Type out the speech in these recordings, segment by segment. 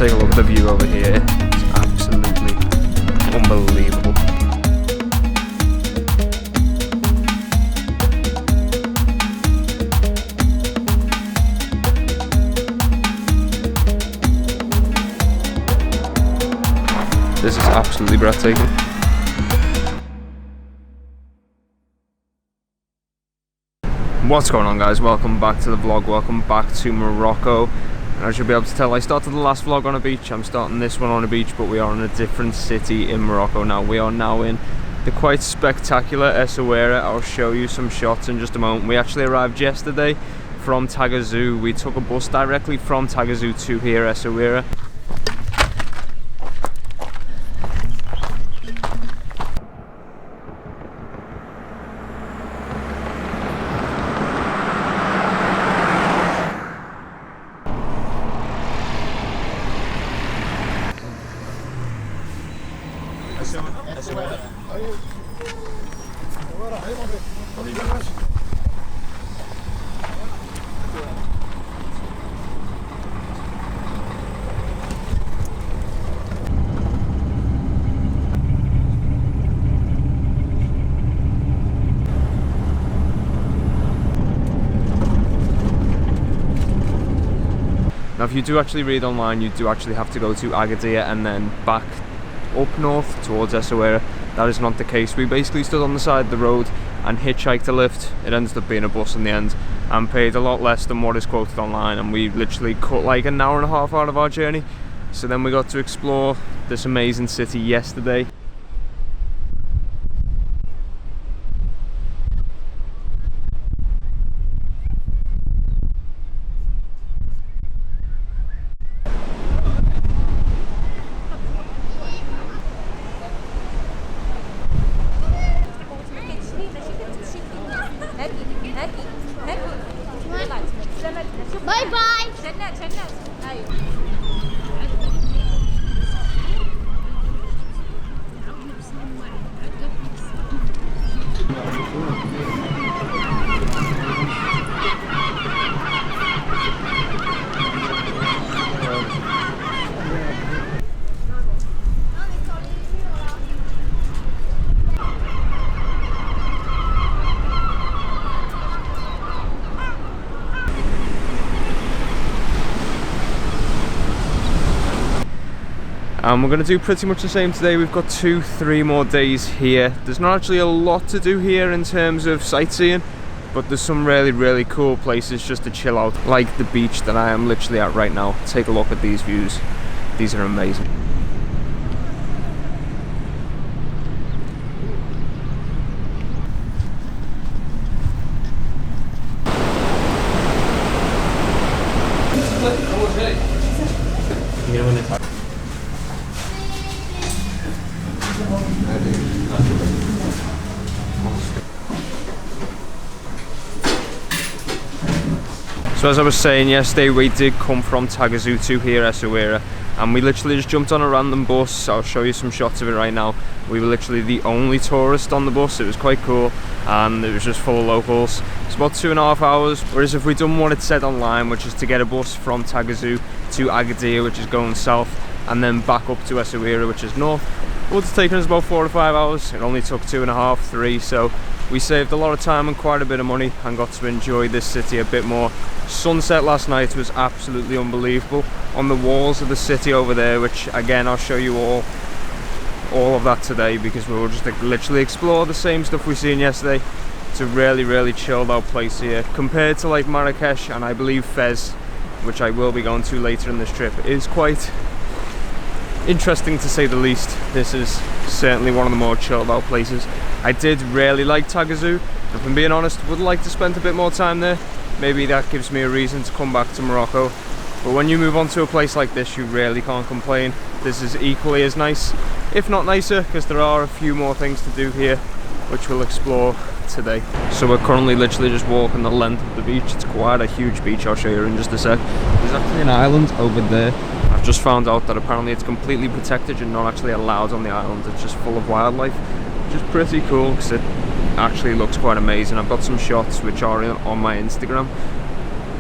take a look at the view over here. It's absolutely unbelievable. This is absolutely breathtaking. What's going on, guys? Welcome back to the vlog. Welcome back to Morocco. And as you'll be able to tell, I started the last vlog on a beach. I'm starting this one on a beach, but we are in a different city in Morocco now. We are now in the quite spectacular Essaouira. I'll show you some shots in just a moment. We actually arrived yesterday from Tagazout. We took a bus directly from Tagazout to here, Essaouira. Now, if you do actually read online, you do actually have to go to Agadir and then back up north towards Essaouira. That is not the case. We basically stood on the side of the road and hitchhiked a lift. It ended up being a bus in the end, and paid a lot less than what is quoted online, and we literally cut like an hour and a half out of our journey. So then we got to explore this amazing city yesterday. باي باي. And we're going to do pretty much the same today. We've got 2-3 more days here. There's not actually a lot to do here in terms of sightseeing, but there's some really cool places just to chill out, like the beach that I am literally at right now. Take a look at these views. These are amazing. So as I was saying yesterday, we did come from Tagazout to here, Essaouira, and we literally just jumped on a random bus. I'll show you some shots of it right now. We were literally the only tourist on the bus. It was quite cool, and it was just full of locals. It's about 2.5 hours, whereas if we'd done what it said online, which is to get a bus from Tagazout to Agadir, which is going south, and then back up to Essaouira, which is north, it would have taken us about 4 to 5 hours. It only took 2.5, 3, so we saved a lot of time and quite a bit of money and got to enjoy this city a bit more. Sunset last night was absolutely unbelievable on the walls of the city over there, which again I'll show you all of that today, because we will just literally explore the same stuff we seen yesterday. It's a really chilled out place here compared to like Marrakech, and I believe Fez, which I will be going to later in this trip, is quite interesting to say the least. This is certainly one of the more chilled out places. I did really like Tagazout. If I'm being honest, would like to spend a bit more time there. Maybe that gives me a reason to come back to Morocco. But when you move on to a place like this, you really can't complain. This is equally as nice, if not nicer, because there are a few more things to do here, which we'll explore today. So we're currently literally just walking the length of the beach. It's quite a huge beach. I'll show you in just a sec. There's actually an island over there. I've just found out that apparently it's completely protected. You're not actually allowed on the island. It's just full of wildlife, which is pretty cool because it actually looks quite amazing. I've got some shots which are on my Instagram.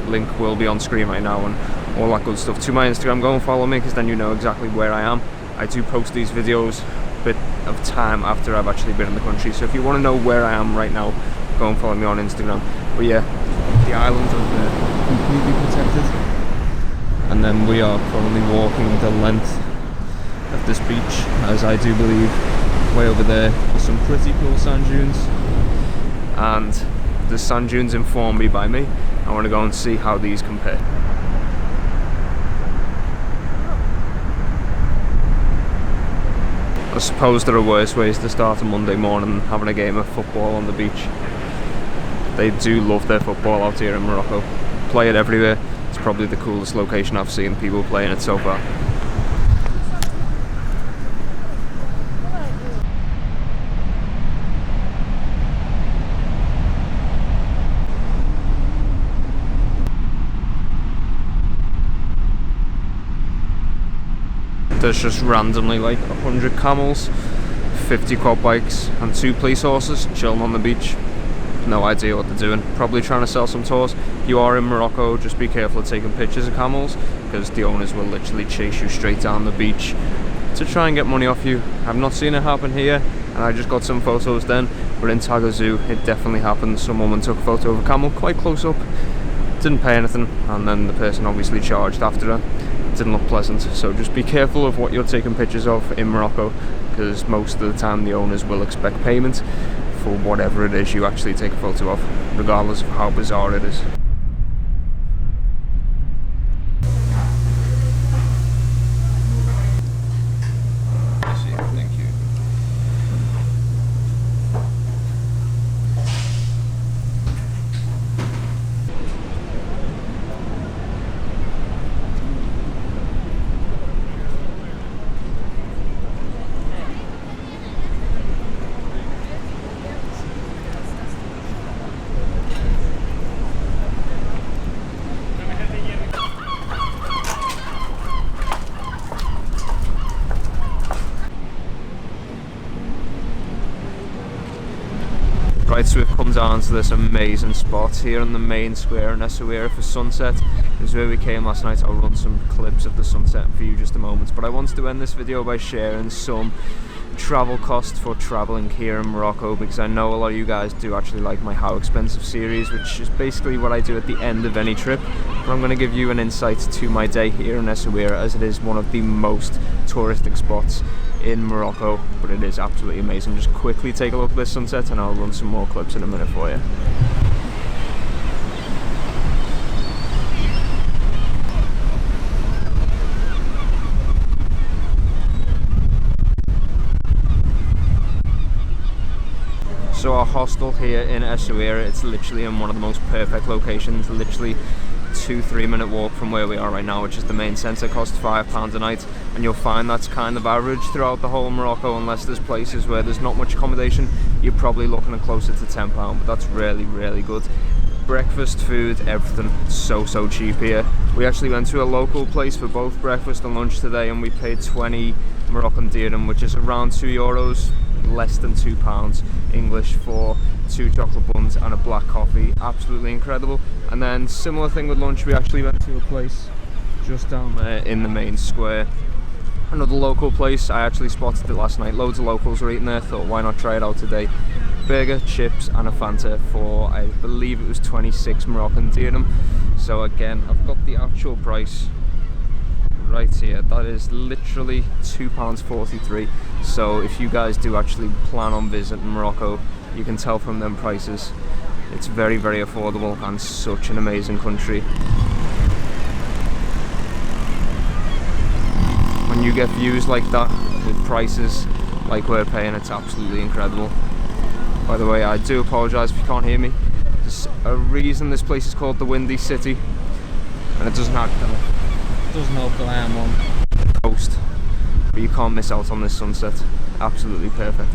Link will be on screen right now, and all that good stuff, to my Instagram. Go and follow me, because then you know exactly where I am. I do post these videos a bit of time after I've actually been in the country, so if you want to know where I am right now, go and follow me on Instagram. But yeah, the island over there, completely protected, and then we are currently walking the length of this beach, as I do believe way over there are some pretty cool sand dunes, and the sand dunes in Formby by me. I want to go and see how these compare. I suppose there are worse ways to start a Monday morning than having a game of football on the beach. They do love their football out here in Morocco. Play it everywhere. It's probably the coolest location I've seen people playing it so far. There's just randomly like 100 camels, 50 quad bikes and 2 police horses chilling on the beach. No idea what they're doing. Probably trying to sell some tours. If you are in Morocco, just be careful of taking pictures of camels, because the owners will literally chase you straight down the beach to try and get money off you. I've not seen it happen here, and I just got some photos then, but in Tagazu it definitely happened. Some woman took a photo of a camel quite close up, didn't pay anything, and then the person obviously charged after her. Didn't look pleasant, so just be careful of what you're taking pictures of in Morocco, because most of the time the owners will expect payment for whatever it is you actually take a photo of, regardless of how bizarre it is. Thank you. Right, so we've come down to this amazing spot here in the main square in Essaouira for sunset. This is where we came last night. I'll run some clips of the sunset for you just a moment, but I wanted to end this video by sharing some travel costs for traveling here in Morocco, because I know a lot of you guys do actually like my How Expensive series, which is basically what I do at the end of any trip. But I'm going to give you an insight to my day here in Essaouira, as it is one of the most touristic spots in Morocco, but it is absolutely amazing. Just quickly take a look at this sunset and I'll run some more clips in a minute for you. So our hostel here in Essaouira, it's literally in one of the most perfect locations, literally 2-3 minute walk from where we are right now, which is the main centre. Costs £5 a night, and you'll find that's kind of average throughout the whole of Morocco, unless there's places where there's not much accommodation. You're probably looking at closer to £10, but that's really, really good. Breakfast, food, everything, so cheap here. We actually went to a local place for both breakfast and lunch today, and we paid 20 Moroccan dirham, which is around €2, less than £2 English, for 2 chocolate buns and a black coffee. Absolutely incredible. And then similar thing with lunch, we actually went to a place just down there in the main square, another local place. I actually spotted it last night. Loads of locals were eating there, thought why not try it out today. Burger, chips and a Fanta for, I believe it was 26 Moroccan dirham. So again, I've got the actual price right here. That is literally £2.43. So if you guys do actually plan on visiting Morocco, you can tell from them prices it's very, very affordable and such an amazing country. When you get views like that with prices like we're paying, it's absolutely incredible. By the way, I do apologise if you can't hear me. There's a reason this place is called the Windy City, and it doesn't have glam on the coast, but you can't miss out on this sunset. Absolutely perfect.